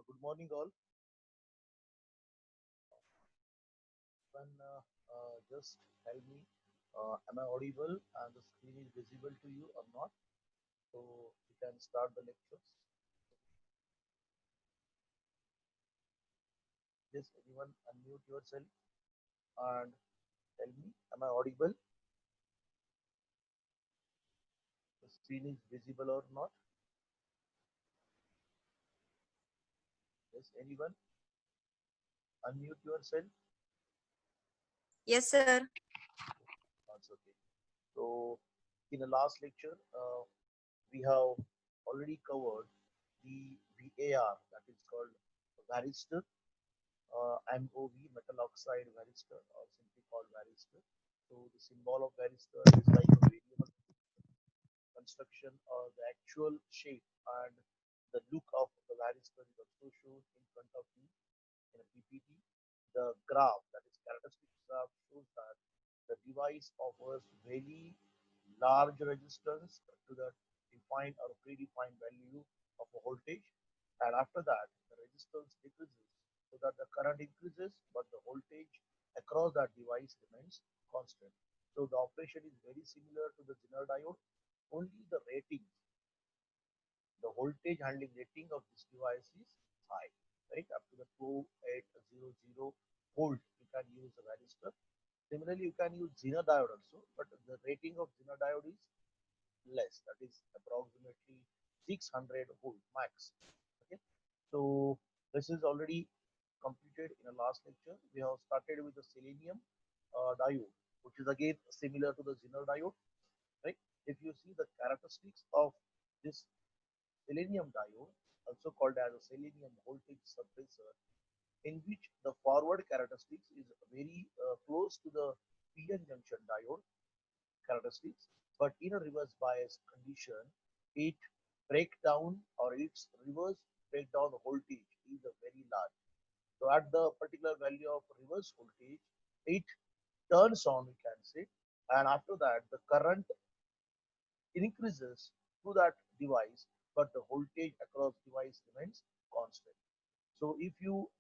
Good morning, all. Can just tell me, am I audible and the screen is visible to you or not? So we can start the lectures. Just anyone unmute yourself and tell me, am I audible? The screen is visible or not? Yes, anyone unmute yourself? Yes, sir. That's okay. So in the last lecture, we have already covered the VAR, that is called varistor, MOV, metal oxide varistor, or simply called varistor. So the symbol of varistor is like a variable construction or the actual shape, and the look of the varistor is also shown in front of me in a PPT. The graph, that is characteristic graph, shows that the device offers very large resistance to the defined or predefined value of a voltage, and after that the resistance decreases so that the current increases but the voltage across that device remains constant. So the operation is very similar to the Zener diode, only the rating, the voltage handling rating of this device is high, right? Up to the 2800 volt, you can use the varistor. Similarly, you can use Zener diode also, but the rating of Zener diode is less, that is approximately 600 volt max. Okay, so this is already completed in the last lecture. We have started with the selenium diode, which is again similar to the Zener diode, right? If you see the characteristics of this selenium diode, also called as a selenium voltage suppressor, in which the forward characteristics is very close to the PN junction diode characteristics, but in a reverse bias condition, it breakdown or its reverse breakdown voltage is a very large. So at the particular value of reverse voltage, it turns on, we can say, and after that the current increases to that device, but the voltage across device remains constant. So if you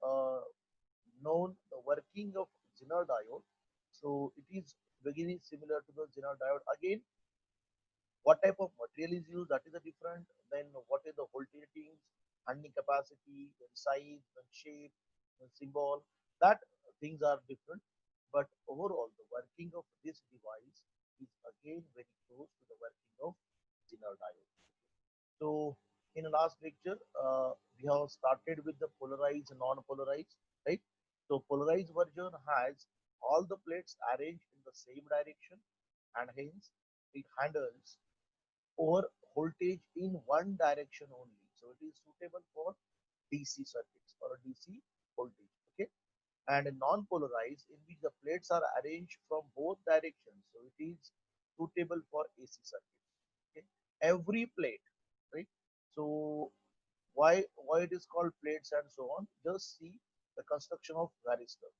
know the working of Zener diode, so it is very similar to the Zener diode. Again, what type of material is used, that is a different. Then what is the voltage ratings, handling capacity, then size, then shape, then symbol, that things are different. But overall the working of this device is again very close to the working of Zener diode. So in the last lecture, we have started with the polarized and non-polarized, right? So polarized version has all the plates arranged in the same direction, and hence it handles over voltage in one direction only. So it is suitable for DC circuits or a DC voltage. Okay, and a non-polarized in which the plates are arranged from both directions. So it is suitable for AC circuits. Okay, every plate, right? So why it is called plates and so on? Just see the construction of varistor.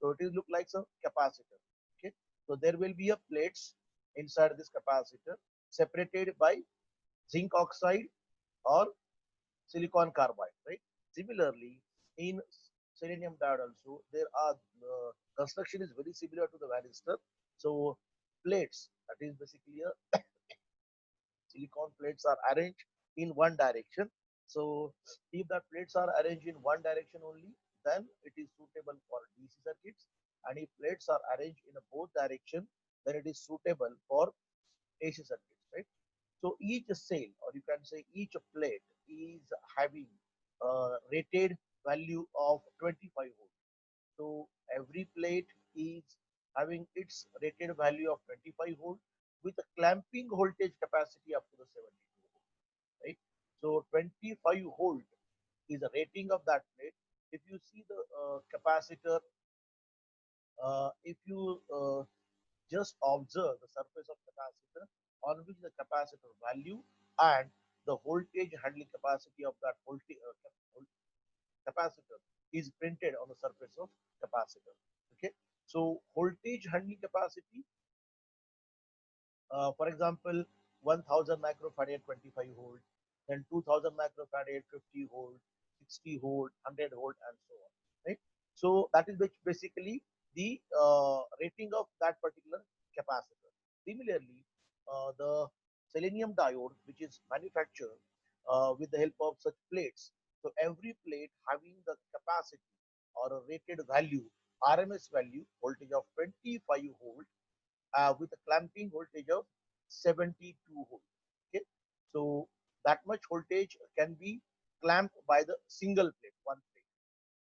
So it is look like a capacitor. Okay, so there will be a plates inside this capacitor separated by zinc oxide or silicon carbide, right? Similarly, in selenium diode also, there are construction is very similar to the varistor. So plates, that is basically a silicon plates are arranged in one direction. So if the plates are arranged in one direction only, then it is suitable for DC circuits. And if plates are arranged in a both direction, then it is suitable for AC circuits, right? So each cell, or you can say each plate, is having a rated value of 25 volt. So every plate is having its rated value of 25 volt with a clamping voltage capacity up to the 72 volt, right? So 25 volt is the rating of that plate. If you see the capacitor, if you just observe the surface of capacitor on which the capacitor value and the voltage handling capacity of that voltage capacitor is printed on the surface of capacitor. Okay, so voltage handling capacity, for example, 1000 microfarad 25 volt, then 2000 microfarad 50 volt, 60 volt, 100 volt, and so on. Right. So that is basically the rating of that particular capacitor. Similarly, the selenium diode, which is manufactured with the help of such plates. So every plate having the capacity or a rated value, RMS value, voltage of 25 volt with a clamping voltage of 72 volt. Okay, so that much voltage can be clamped by the single plate, one plate.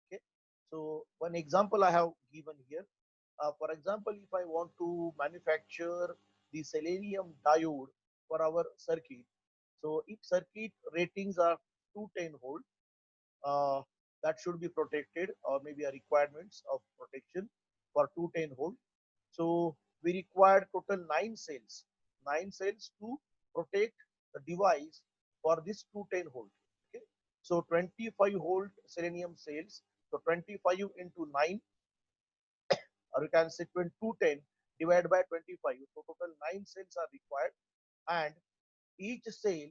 Okay, so one example I have given here. For example, if I want to manufacture the selenium diode for our circuit, so if circuit ratings are 210 volt, uh, that should be protected, or maybe a requirements of protection for 210 volt. So we require total 9 cells to protect the device for this 210 volt. Okay, so 25 volt selenium cells. So 25 into 9, or you can say 210 divided by 25. So total 9 cells are required, and each cell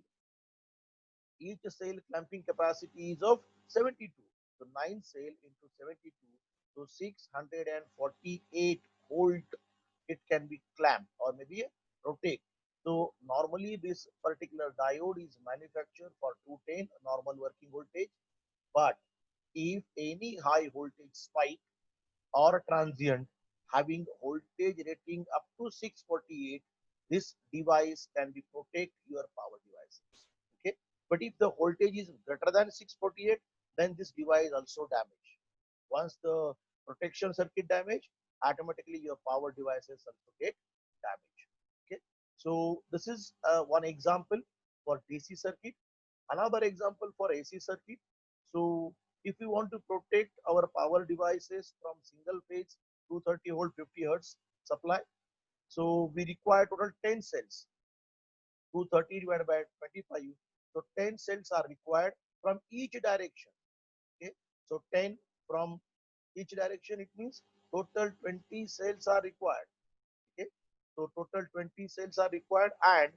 each cell clamping capacity is of 72. So 9 cell into 72, so 648 volt it can be clamped or maybe rotate. So normally this particular diode is manufactured for 210 normal working voltage, but if any high voltage spike or transient having voltage rating up to 648, this device can be protect your power devices. Okay, but if the voltage is greater than 648, then this device also damaged. Once the protection circuit damage, automatically your power devices also get damaged. Okay, so this is one example for DC circuit. Another example for AC circuit. So if we want to protect our power devices from single phase 230 volt 50 hertz supply, so we require total 10 cells. 230 divided by 25. So 10 cells are required from each direction. Okay, so 10 from each direction, it means total 20 cells are required. Okay, so total 20 cells are required, and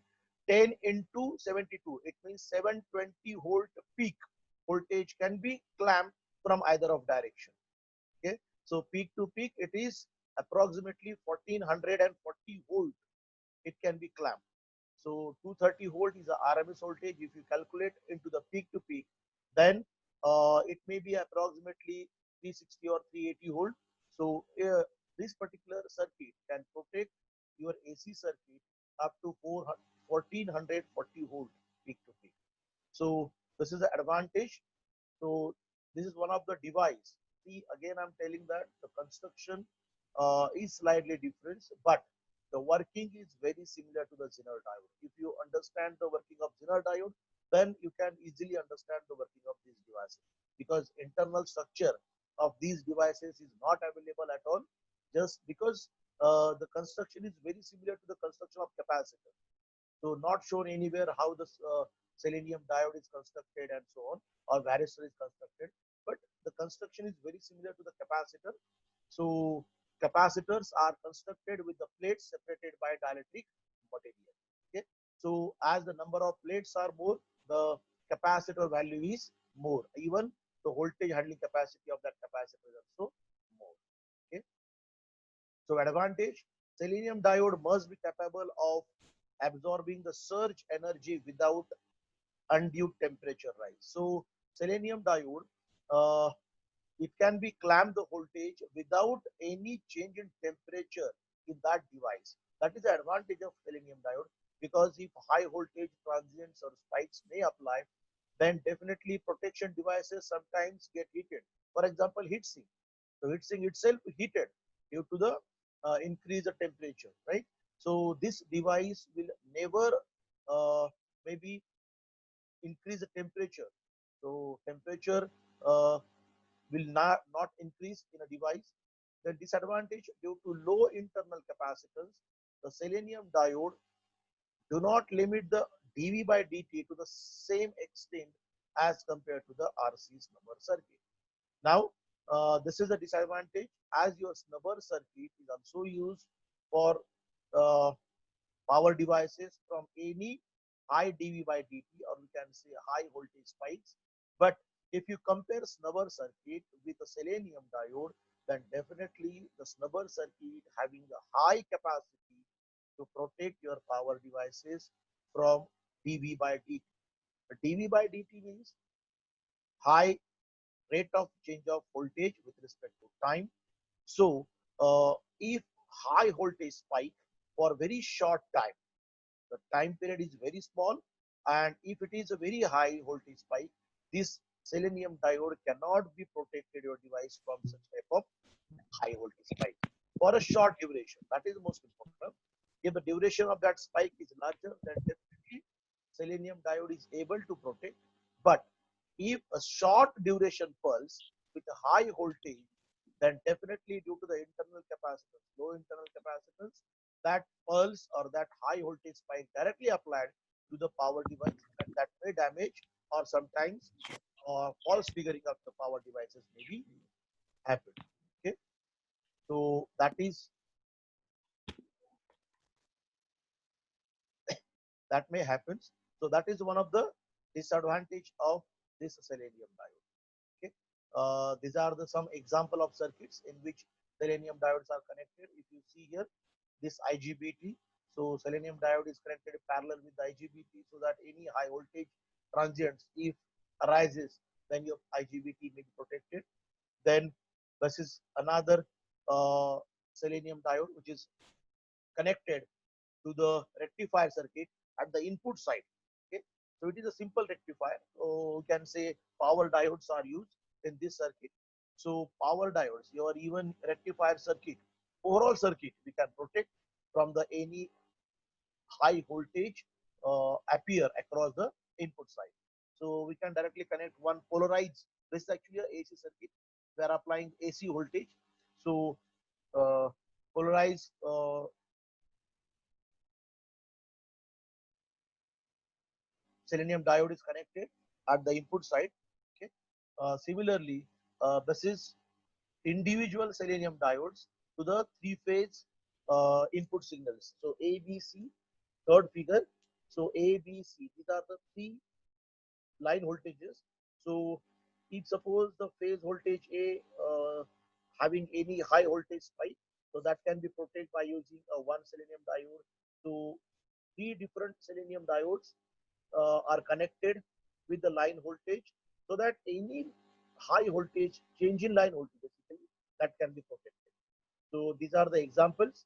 10 into 72, it means 720 volt peak voltage can be clamped from either of direction. Okay, so peak to peak it is approximately 1440 volt it can be clamped. So 230 volt is the RMS voltage. If you calculate into the peak to peak, then it may be approximately 360 or 380 volt. So this particular circuit can protect your AC circuit up to 1440 volt peak to peak. So this is the advantage. So this is one of the device. See, again, I'm telling that the construction is slightly different, but the working is very similar to the Zener diode. If you understand the working of Zener diode, then you can easily understand the working of these devices, because internal structure of these devices is not available at all, just because the construction is very similar to the construction of capacitor. So not shown anywhere how the selenium diode is constructed and so on, or varistor is constructed, but the construction is very similar to the capacitor. So capacitors are constructed with the plates separated by dielectric material. Okay, so as the number of plates are more, the capacitor value is more. Even the voltage handling capacity of that capacitor is also more. Okay, so advantage, selenium diode must be capable of absorbing the surge energy without undue temperature rise. So selenium diode, uh, it can be clamped the voltage without any change in temperature in that device. That is the advantage of selenium diode, because if high voltage transients or spikes may apply, then definitely protection devices sometimes get heated. For example, heatsink. So heatsink itself heated due to the increase the temperature, right? So this device will never maybe increase the temperature. So temperature uh, will not increase in a device. The disadvantage, due to low internal capacitance, the selenium diode do not limit the dV by dt to the same extent as compared to the RC snubber circuit. Now, this is a disadvantage, as your snubber circuit is also used for uh, power devices from any high dV by dt, or we can say high voltage spikes. But If you compare snubber circuit with a selenium diode, then definitely the snubber circuit having a high capacity to protect your power devices from dV by dt. dV by dt means high rate of change of voltage with respect to time. So if high voltage spike for very short time, the time period is very small, and if it is a very high voltage spike, this selenium diode cannot be protected your device from such type of high voltage spike for a short duration. That is most important. If the duration of that spike is larger, then definitely selenium diode is able to protect. But if a short duration pulse with a high voltage, then definitely due to the internal capacitance, low internal capacitance, that pulse or that high voltage spike directly applied to the power device, and that may damage or sometimes false triggering of the power devices may be happen. Okay, so that may happen. So that is one of the disadvantage of this selenium diode. Okay, these are the some example of circuits in which selenium diodes are connected. If you see here, this IGBT, so selenium diode is connected parallel with the IGBT, so that any high voltage transients if arises, then your IGBT may be protected. Then this is another selenium diode which is connected to the rectifier circuit at the input side. Okay, so it is a simple rectifier. So you can say power diodes are used in this circuit. So power diodes, your even rectifier circuit, overall circuit, we can protect from the any high voltage appear across the input side. So we can directly connect one polarized. This is actually a AC circuit. We are applying AC voltage. So uh, polarized selenium diode is connected at the input side. Okay. Similarly, this is individual selenium diodes to the three-phase input signals. So A, B, C, third figure. So A, B, C, these are the three line voltages. So if suppose the phase voltage A having any high voltage spike, so that can be protected by using a one selenium diode to three different selenium diodes are connected with the line voltage, so that any high voltage change in line voltage basically that can be protected. So these are the examples.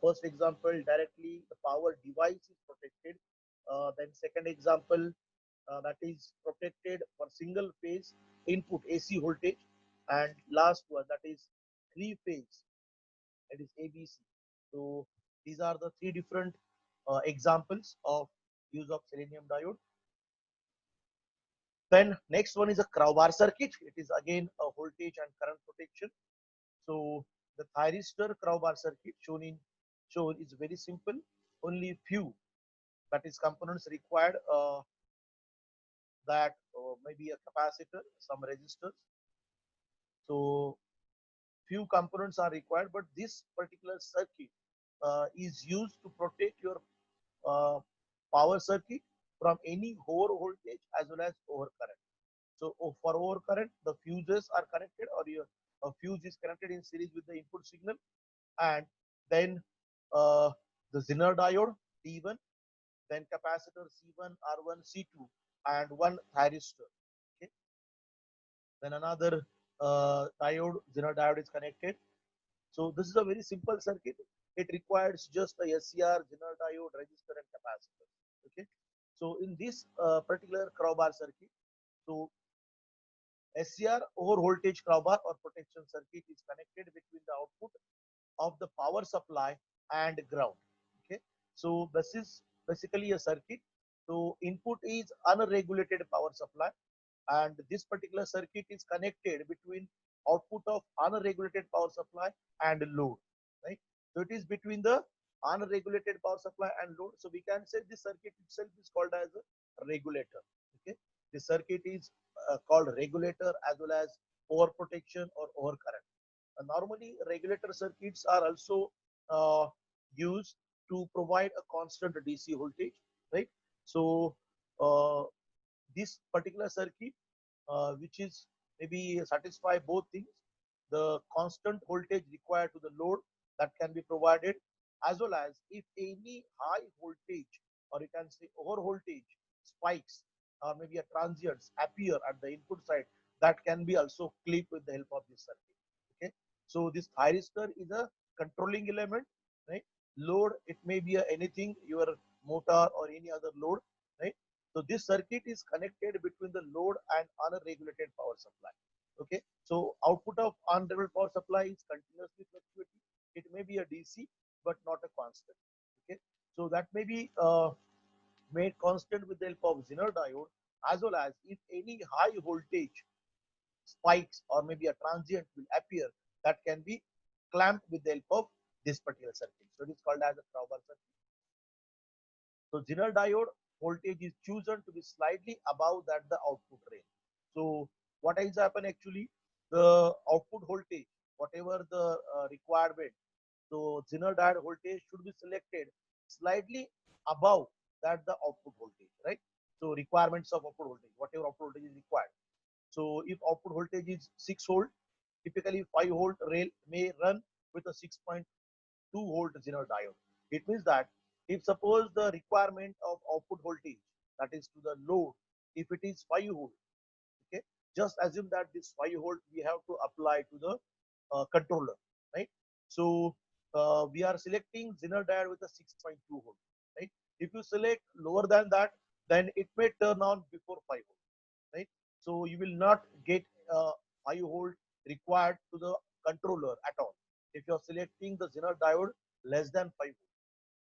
First example, directly the power device is protected. Then second example, that is protected for single phase input AC voltage, and last one that is three phase, that is ABC. So these are the three different examples of use of selenium diode. Then next one is a crowbar circuit. It is again a voltage and current protection. So the thyristor crowbar circuit shown is very simple. Only few, that is components required, that maybe a capacitor, some resistors. So few components are required, but this particular circuit is used to protect your uh, power circuit from any over voltage as well as over current. So for over current, the fuses are connected, or your fuse is connected in series with the input signal, and then uh, the Zener diode D1, then capacitor C1, R1, C2, and one thyristor. Okay. Then another diode, Zener diode is connected. So this is a very simple circuit. It requires just a SCR, Zener diode, resistor, and capacitor. Okay. So in this particular crowbar circuit, so SCR over voltage crowbar or protection circuit is connected between the output of the power supply and ground. Okay, so this is basically a circuit. So input is unregulated power supply, and this particular circuit is connected between output of unregulated power supply and load. Right. So it is between the unregulated power supply and load. So we can say this circuit itself is called as a regulator. Okay, the circuit is called regulator as well as overprotection or overcurrent. Normally, regulator circuits are also uh, used to provide a constant DC voltage, right? So, this particular circuit which is maybe satisfy both things, the constant voltage required to the load that can be provided, as well as if any high voltage or you can say over voltage spikes or maybe a transients appear at the input side, that can be also clipped with the help of this circuit. Okay, so this thyristor is a controlling element, right? Load, it may be anything, your motor or any other load, right? So this circuit is connected between the load and unregulated power supply. Okay, so output of unregulated power supply is continuously fluctuating. It may be a DC, but not a constant. Okay, so that may be made constant with the help of Zener diode, as well as if any high voltage spikes or maybe a transient will appear, that can be clamped with the help of this particular circuit. So it is called as a Tauber circuit. So Zener diode voltage is chosen to be slightly above that the output range. So what is happen actually, the output voltage, whatever the requirement, so Zener diode voltage should be selected slightly above that the output voltage, right? So requirements of output voltage, whatever output voltage is required. So if output voltage is 6 volt, typically 5 volt rail may run with a 6.2 volt Zener diode. It means that if suppose the requirement of output voltage, that is to the load, if it is 5 volt, okay, just assume that this 5 volt we have to apply to the controller, right? So we are selecting Zener diode with a 6.2 volt, right? If you select lower than that, then it may turn on before 5 volt, right? So you will not get 5 volt required to the controller at all if you are selecting the Zener diode less than 5 volt.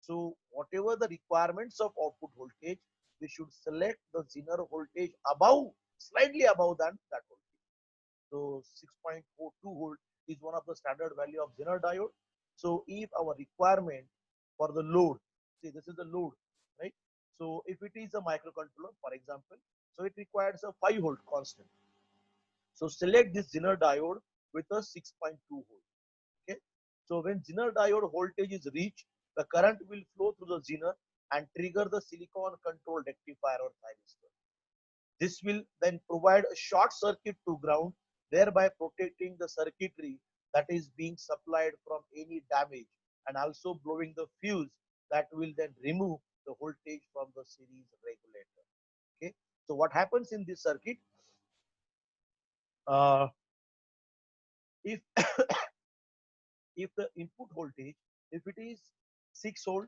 So whatever the requirements of output voltage, we should select the Zener voltage above, slightly above than that voltage. So 6.42 volt is one of the standard value of Zener diode. So if our requirement for the load, see this is the load, right? So if it is a microcontroller, for example, so it requires a 5 volt constant. So select this Zener diode with a 6.2 volt. Okay. So when Zener diode voltage is reached, the current will flow through the Zener and trigger the silicon controlled rectifier or thyristor. This will then provide a short circuit to ground, thereby protecting the circuitry that is being supplied from any damage and also blowing the fuse that will then remove the voltage from the series regulator. Okay. So what happens in this circuit? Uh, if if the input voltage, if it is 6 volt,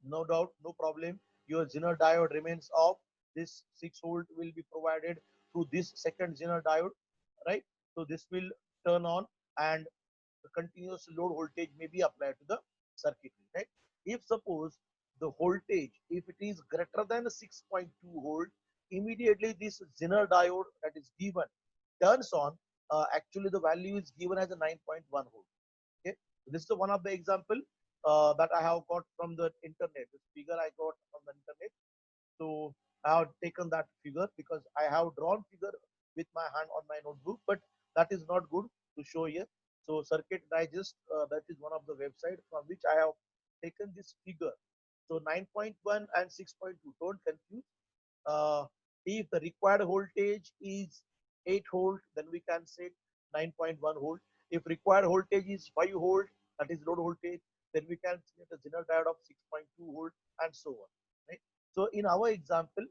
no doubt, no problem, your Zener diode remains off. This 6 volt will be provided through this second Zener diode, right? So this will turn on and the continuous load voltage may be applied to the circuitry, right? If suppose the voltage, if it is greater than 6.2 volt, immediately this Zener diode that is given turns on. Actually, the value is given as a 9.1 volt. Okay, this is one of the example that I have got from the internet. This figure I got from the internet. So I have taken that figure because I have drawn figure with my hand on my notebook, but that is not good to show here. So Circuit Digest, that is one of the website from which I have taken this figure. So 9.1 and 6.2, don't confuse. Uh, if the required voltage is 8 volt, then we can say 9.1 volt. If required voltage is 5 volt, that is load voltage, then we can select a Zener diode of 6.2 volt and so on. Right? So in our example,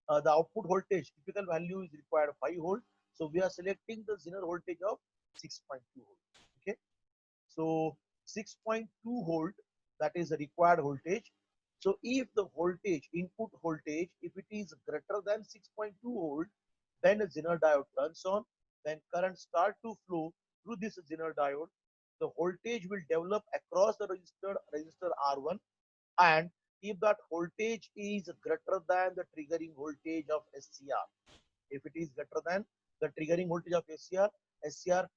the output voltage typical value is required 5 volt. So we are selecting the Zener voltage of 6.2 volt. Okay. So 6.2 volt, that is the required voltage. So if the voltage, input voltage, if it is greater than 6.2 volt, then a Zener diode turns on, then current start to flow through this Zener diode. The voltage will develop across the resistor R1, and if that voltage is greater than the triggering voltage of SCR, if it is greater than the triggering voltage of SCR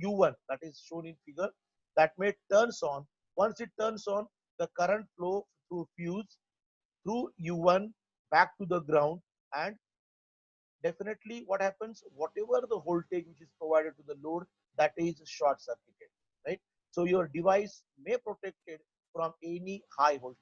U1 that is shown in figure, that may turns on. Once it turns on, the current flow through fuse through U1 back to the ground, and definitely what happens, whatever the voltage which is provided to the load, that is short circuited, right? So your device may protected from any high voltage.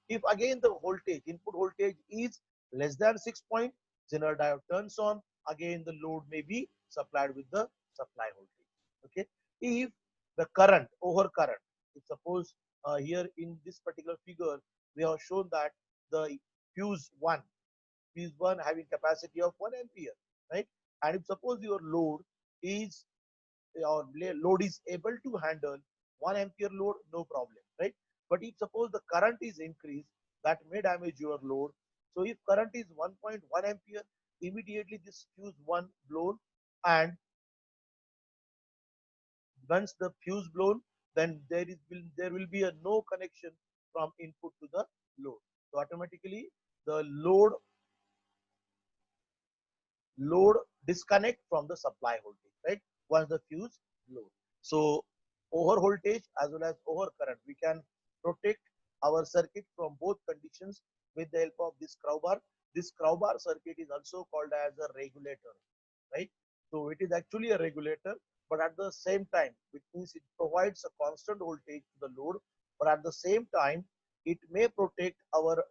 If again the voltage, input voltage is less than 6 point, Zener diode turns on, again the load may be supplied with the supply voltage. Okay, if the current over current, if suppose here in this particular figure we have shown that the fuse 1 fuse 1 having capacity of 1 ampere, right? And if suppose your is load is able to handle 1 ampere load, no problem, right? But if suppose the current is increased, that may damage your load. So if current is 1.1 ampere, immediately this fuse 1 blown, and once the fuse blown, then there will be a no connection from input to the load. So automatically the load disconnect from the supply voltage, right? Once the fuse blows. So over voltage as well as over current, we can protect our circuit from both conditions with the help of this crowbar. This crowbar circuit is also called as a regulator, right? So it is actually a regulator, but at the same time, which means it provides a constant voltage to the load, but at the same time, it may protect our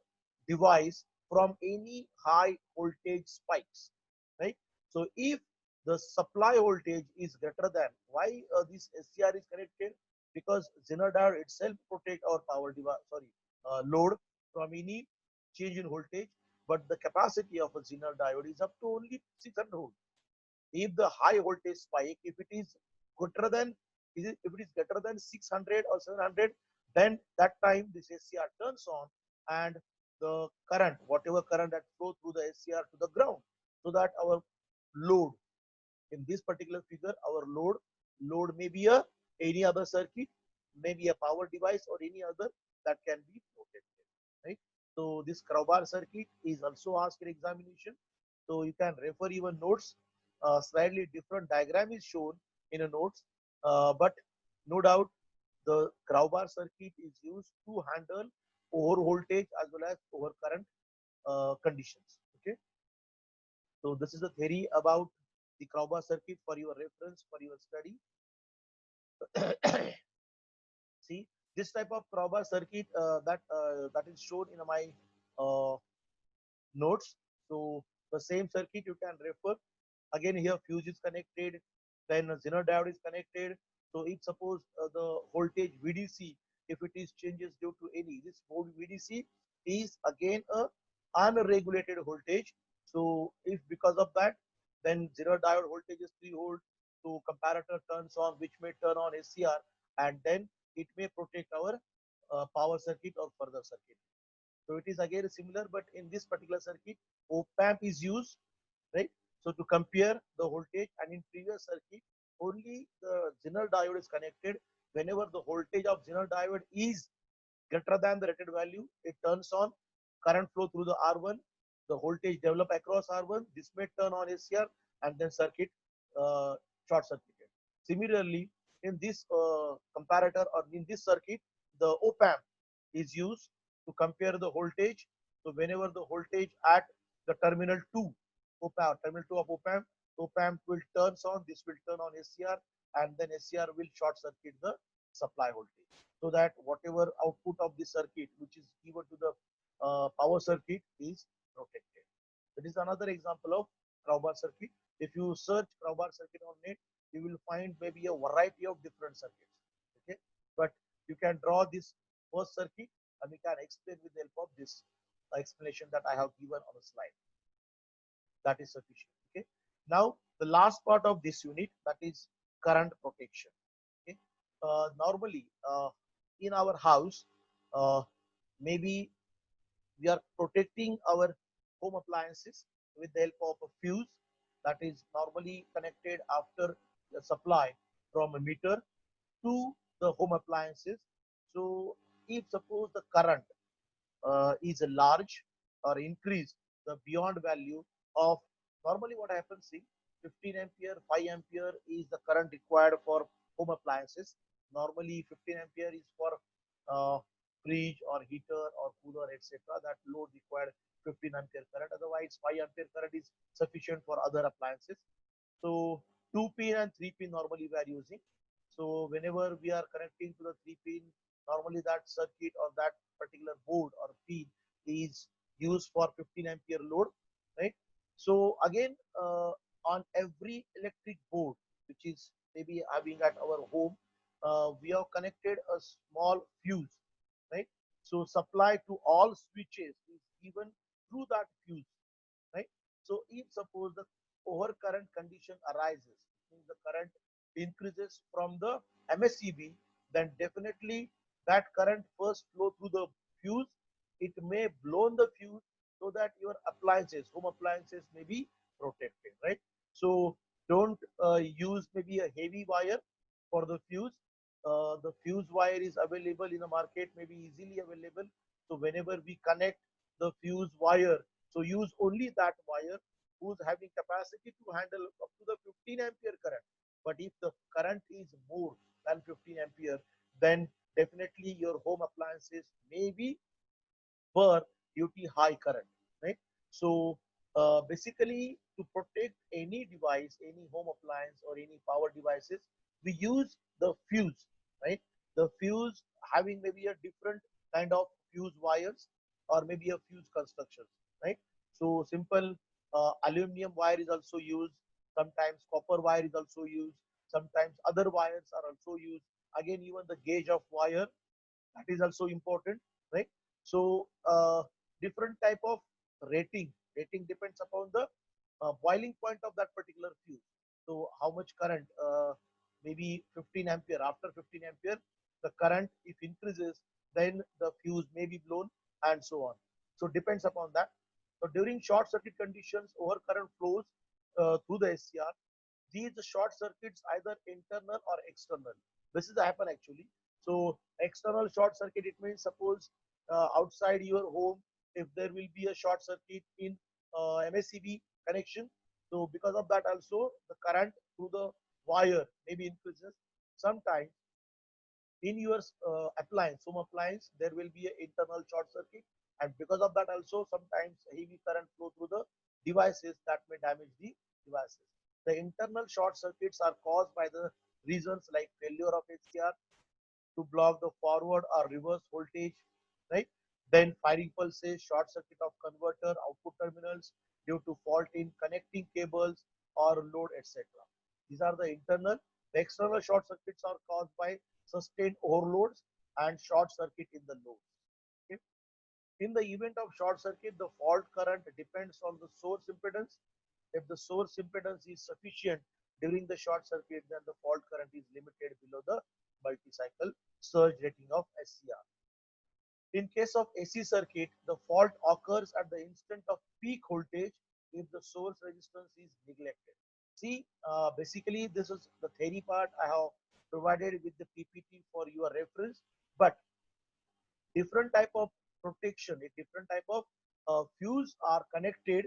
device from any high voltage spikes, right? So if the supply voltage is greater than, why this SCR is connected? Because Zener diode itself protect our power device, load from any change in voltage, but the capacity of a Zener diode is up to only 600 volts. If the high voltage spike, if it is greater than, if it is greater than 600 or 700, then that time this SCR turns on, and the current, whatever current that flow through the SCR to the ground, so that our load, in this particular figure, our load may be a any other circuit, maybe a power device or any other that can be protected, right? So this crowbar circuit is also asked in examination. So you can refer even notes. Slightly different diagram is shown in a notes, but no doubt the crowbar circuit is used to handle over voltage as well as over current conditions. Okay, so this is the theory about the crowbar circuit for your reference, for your study. See, this type of crowbar circuit that is shown in my uh, notes. So the same circuit you can refer. Again, here fuse is connected, then a Zener diode is connected. So if suppose the voltage VDC, if it is changes due to any, this VDC is again a unregulated voltage. So if because of that, then Zener diode voltage is 3 volt, so comparator turns on, which may turn on SCR, and then it may protect our power circuit or further circuit. So it is again similar, but in this particular circuit, op-amp is used, right? So to compare the voltage, and in previous circuit, only the Zener diode is connected. Whenever the voltage of Zener diode is greater than the rated value, it turns on, current flow through the R1, the voltage develop across R1, this may turn on SCR, and then circuit uh, short circuited. Similarly, in this comparator or in this circuit, the op-amp is used to compare the voltage. So whenever the voltage at the terminal 2, op-amp, terminal 2 of op-amp will turn on, this will turn on SCR, and then SCR will short circuit the supply voltage, so that whatever output of the circuit which is given to the power circuit is protected. That is another example of crowbar circuit. If you search crowbar circuit on net, you will find maybe a variety of different circuits. Okay, but you can draw this first circuit, and we can explain with the help of this explanation that I have given on the slide. That is sufficient. Okay, now the last part of this unit, that is current protection. Okay, normally in our house, uh, maybe we are protecting our home appliances with the help of a fuse that is normally connected after the supply from a meter to the home appliances. So if suppose the current is large or increased the beyond value of, normally what happens, see, 15 ampere, 5 ampere is the current required for home appliances. Normally 15 ampere is for uh, fridge or heater or cooler, etc. That load required 15 ampere current. Otherwise 5 ampere current is sufficient for other appliances. So 2 pin and 3 pin normally we are using. So whenever we are connecting to the 3 pin, normally that circuit or that particular board or pin is used for 15 ampere load, right? So again, on every electric board, which is maybe having at our home, we have connected a small fuse, right? So supply to all switches is given through that fuse, right? So if suppose the overcurrent condition arises, means the current increases from the MSCB, then definitely that current first flow through the fuse. It may blow the fuse so that your appliances, home appliances, may be protected, right? So don't use maybe a heavy wire for the fuse. The fuse wire is available in the market, maybe easily available. So whenever we connect the fuse wire, so use only that wire who's having capacity to handle up to the 15 ampere current. But if the current is more than 15 ampere, then definitely your home appliances may be per duty high current, right? So basically, to protect any device, any home appliance or any power devices, we use the fuse, right? The fuse having maybe a different kind of fuse wires or maybe a fuse constructions, right? So simple aluminum wire is also used. Sometimes copper wire is also used. Sometimes other wires are also used. Again, even the gauge of wire, that is also important, right? So different type of rating depends upon the boiling point of that particular fuse. So how much current, maybe 15 ampere, after 15 ampere the current if increases, then the fuse may be blown and so on. So depends upon that. So during short circuit conditions, overcurrent flows through the SCR. These short circuits either internal or external. This is happen actually. So external short circuit, it means suppose outside your home, if there will be a short circuit in MSCB connection, so because of that also the current through the wire maybe increases. Sometimes in your home appliance, there will be an internal short circuit, and because of that also sometimes heavy current flow through the devices that may damage the devices. The internal short circuits are caused by the reasons like failure of HCR to block the forward or reverse voltage, right? Then firing pulses, short circuit of converter output terminals due to fault in connecting cables or load, etc. These are the internal. The external short circuits are caused by sustained overloads and short circuit in the load. Okay? In the event of short circuit, the fault current depends on the source impedance. If the source impedance is sufficient during the short circuit, then the fault current is limited below the multi-cycle surge rating of SCR. In case of AC circuit, the fault occurs at the instant of peak voltage if the source resistance is neglected. See, basically this is the theory part I have provided with the PPT for your reference, but different type of protection, a different type of fuse are connected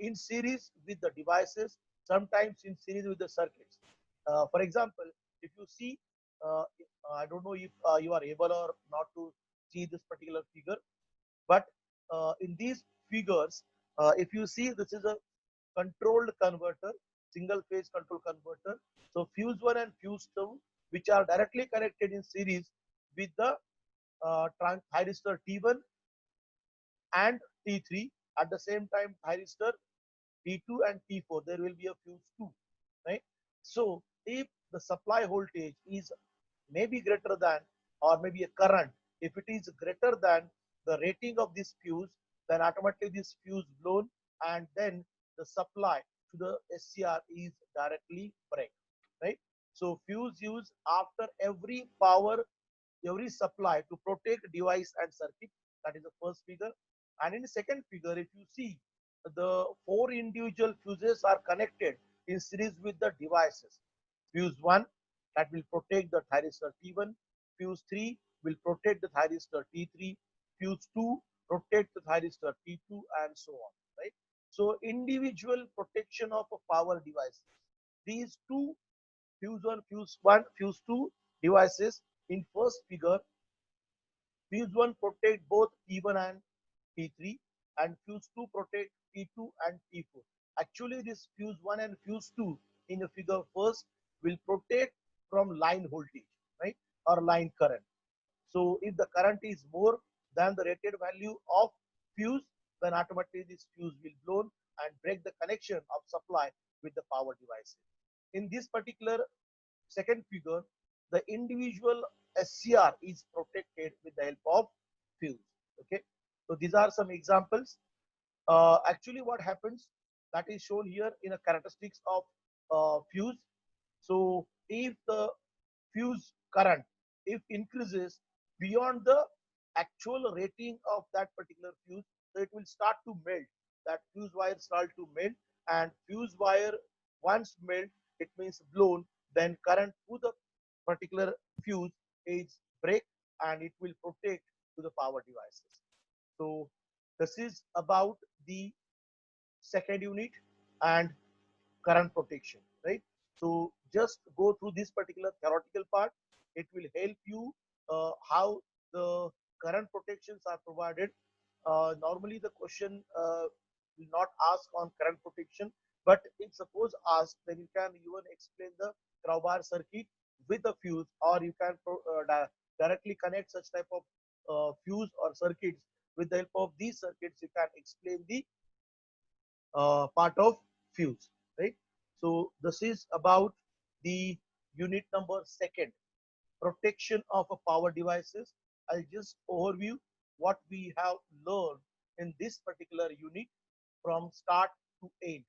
in series with the devices, sometimes in series with the circuits. For example, if you see, I don't know if you are able or not to see this particular figure, but in these figures, if you see, this is a controlled converter, single phase control converter. So fuse 1 and fuse 2, which are directly connected in series with the thyristor T1 and T3. At the same time, thyristor T2 and T4, there will be a fuse 2, right? So if the supply voltage is maybe greater than, or maybe a current, if it is greater than the rating of this fuse, then automatically this fuse blown, and then the supply to the SCR is directly break, right? So fuse used after every power, every supply to protect device and circuit. That is the first figure. And in the second figure, if you see, the four individual fuses are connected in series with the devices. Fuse 1, that will protect the thyristor T1. Fuse 3 will protect the thyristor T3. Fuse 2 protect the thyristor T2, and so on, right? So individual protection of a power device. These two, fuse 1, fuse 2 devices in first figure, fuse 1 protect both T1 and T3, and fuse 2 protect T2 and T4. Actually, this fuse 1 and fuse 2 in the figure first will protect from line voltage, right, or line current. So if the current is more than the rated value of fuse, then automatically this fuse will blown and break the connection of supply with the power devices. In this particular second figure, the individual SCR is protected with the help of fuse. Okay, so these are some examples. Actually, what happens, that is shown here in a characteristics of fuse. So if the fuse current, if increases beyond the actual rating of that particular fuse, so it will start to melt. That fuse wire start to melt, and fuse wire once melt, it means blown, then current to the particular fuse is break, and it will protect to the power devices. So this is about the second unit and current protection, right? So just go through this particular theoretical part. It will help you how the current protections are provided. Normally the question will not ask on current protection, but if suppose asked, then you can even explain the crowbar circuit with a fuse, or you can directly connect such type of fuse or circuits. With the help of these circuits, you can explain the part of fuse, right? So this is about the unit number second, protection of a power devices. I'll just overview what we have learned in this particular unit from start to end,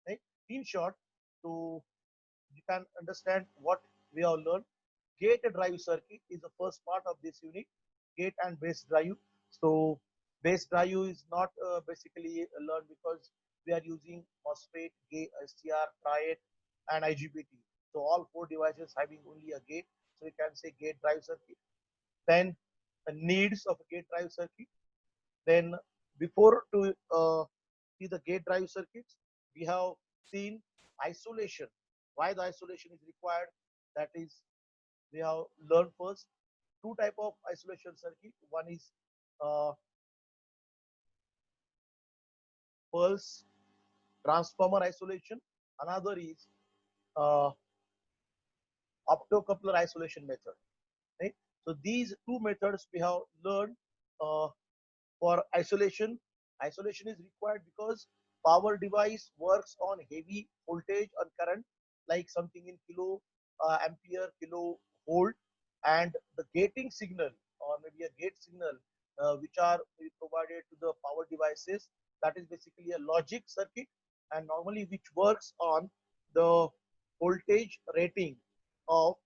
right? In short, so you can understand what we have learned. Gate drive circuit is the first part of this unit, gate and base drive. So base drive is not basically learned because we are using MOSFET, gate, SCR, triad, and IGBT. So all four devices having only a gate. So we can say gate drive circuit. Then the needs of a gate drive circuit. Then before to see the gate drive circuits, we have seen isolation. Why the isolation is required? That is, we have learned first two type of isolation circuit. One is uh, pulse transformer isolation. Another is uh, optocoupler isolation method. Right. So these two methods we have learned uh, for isolation. Isolation is required because power device works on heavy voltage and current, like something in kilo ampere, kilo volt, and the gating signal or maybe a gate signal which are provided to the power devices. That is basically a logic circuit, and normally which works on the voltage rating of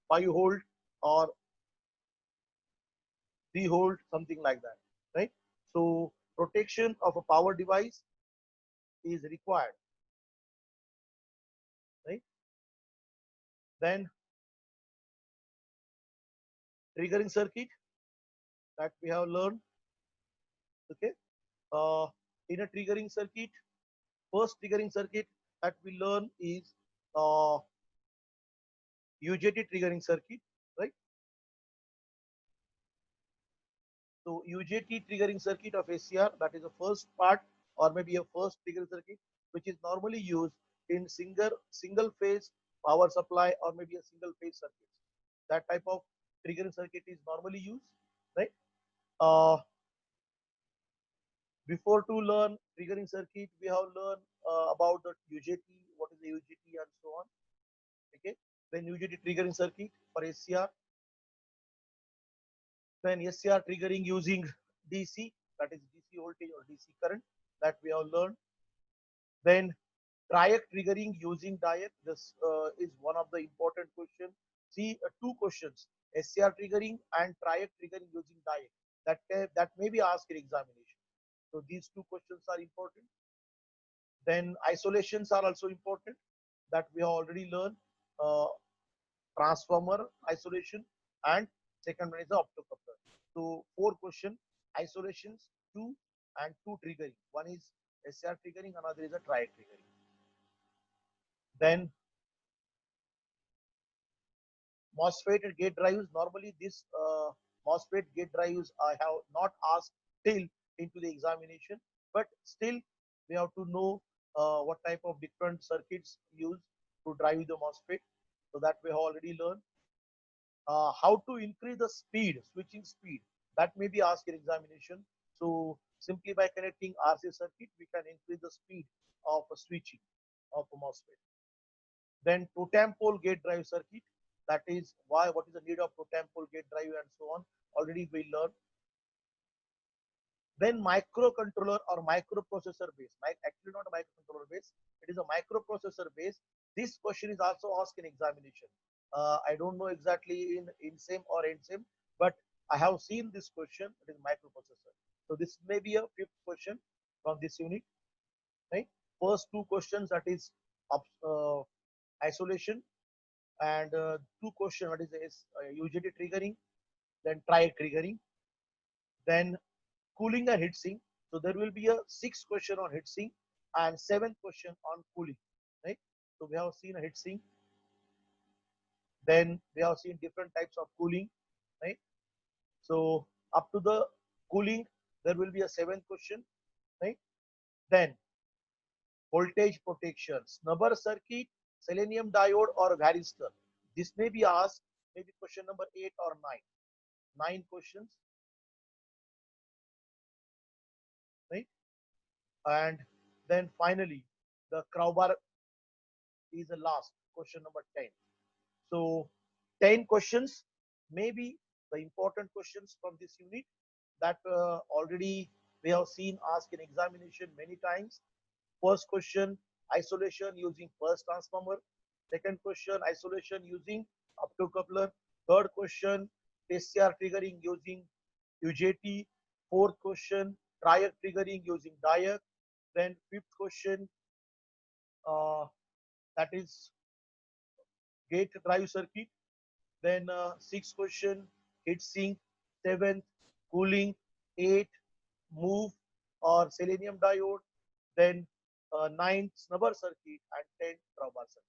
5 volt or 3 volt, something like that, right? So protection of a power device is required, right? Then triggering circuit that we have learned, okay? Uh, in a triggering circuit, first triggering circuit that we learn is UJT triggering circuit, right? So UJT triggering circuit of SCR, that is the first part or maybe a first triggering circuit, which is normally used in single phase power supply or maybe a single phase circuit. That type of triggering circuit is normally used, right? Uh, before to learn triggering circuit, we have learned about the UJT, what is the UJT and so on. Okay, then UJT triggering circuit for SCR, then SCR triggering using DC, that is DC voltage or DC current, that we have learned. Then triac triggering using diac. This is one of the important questions. See two questions: SCR triggering and triac triggering using diac. That may be asked in examination. So these two questions are important. Then isolations are also important, that we have already learned. Uh, Transformer isolation, and second one is the optocoupler. So four question: isolations, two, and two triggering. One is SCR triggering, another is a triac triggering. Then MOSFET and gate drives. Normally, this MOSFET gate drives I have not asked till into the examination, but still we have to know what type of different circuits used to drive the MOSFET. So that we have already learned. How to increase the speed, switching speed. That may be asked in examination. So simply by connecting RC circuit, we can increase the speed of switching of MOSFET. Then totem pole gate drive circuit, that is why, what is the need of totem pole gate drive and so on, already we learned. Then microcontroller or microprocessor base, actually not a microcontroller base, it is a microprocessor base. This question is also asked in examination. I don't know exactly in same or in same, but I have seen this question. It is microprocessor. So this may be a fifth question from this unit, right? First two questions, that is uh, isolation, and two question, that is UJT triggering, then tri triggering, then cooling and heat sink. So there will be a sixth question on heat sink and seventh question on cooling, right? So we have seen a heat sink, then we have seen different types of cooling, right? So up to the cooling, there will be a seventh question, right? Then voltage protection, snubber circuit, selenium diode or varistor. This may be asked, maybe question number 8 or 9. 9 questions, right? And then finally, the crowbar is the last question number 10. So 10 questions, maybe the important questions from this unit that already we have seen asked in examination many times. First question, isolation using pulse transformer. Second question, isolation using optocoupler. Third question, PCR triggering using UJT. Fourth question, triac triggering using diac. Then fifth question, uh, that is gate drive circuit. Then sixth question, heat sink. Seventh, cooling. Eight, move or selenium diode. Then ninth, snubber circuit, and 10th, crowbar circuit.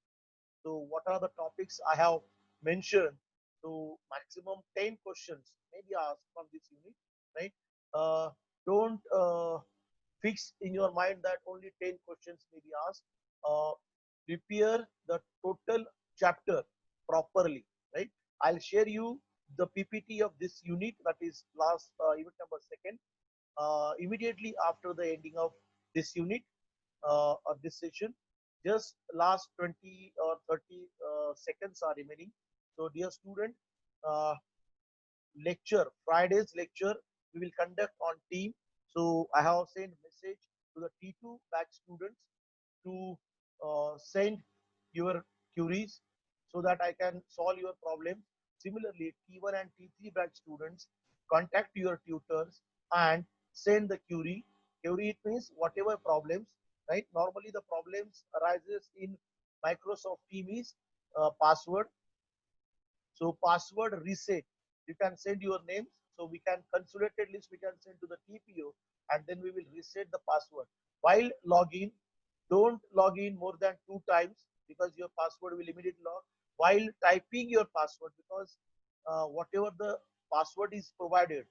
So what are the topics I have mentioned? So maximum 10 questions may be asked from this unit, right? Don't fix in your mind that only 10 questions may be asked. Uh, Prepare the total chapter properly, right? I'll share you the PPT of this unit, that is last unit number second, immediately after the ending of this unit or this session. Just last 20 or 30 seconds are remaining. So dear student, uh, Friday's lecture we will conduct on team. So I have sent message to the T2 batch students to send your queries so that I can solve your problem. Similarly, T1 and T3 batch students, contact your tutors and send the query. Query, it means whatever problems, right? Normally the problems arises in Microsoft Teams password. So password reset, you can send your names. So we can consolidated list, we can send to the TPO, and then we will reset the password. While login, don't log in more than 2 times because your password will immediately log. While typing your password, because whatever the password is provided,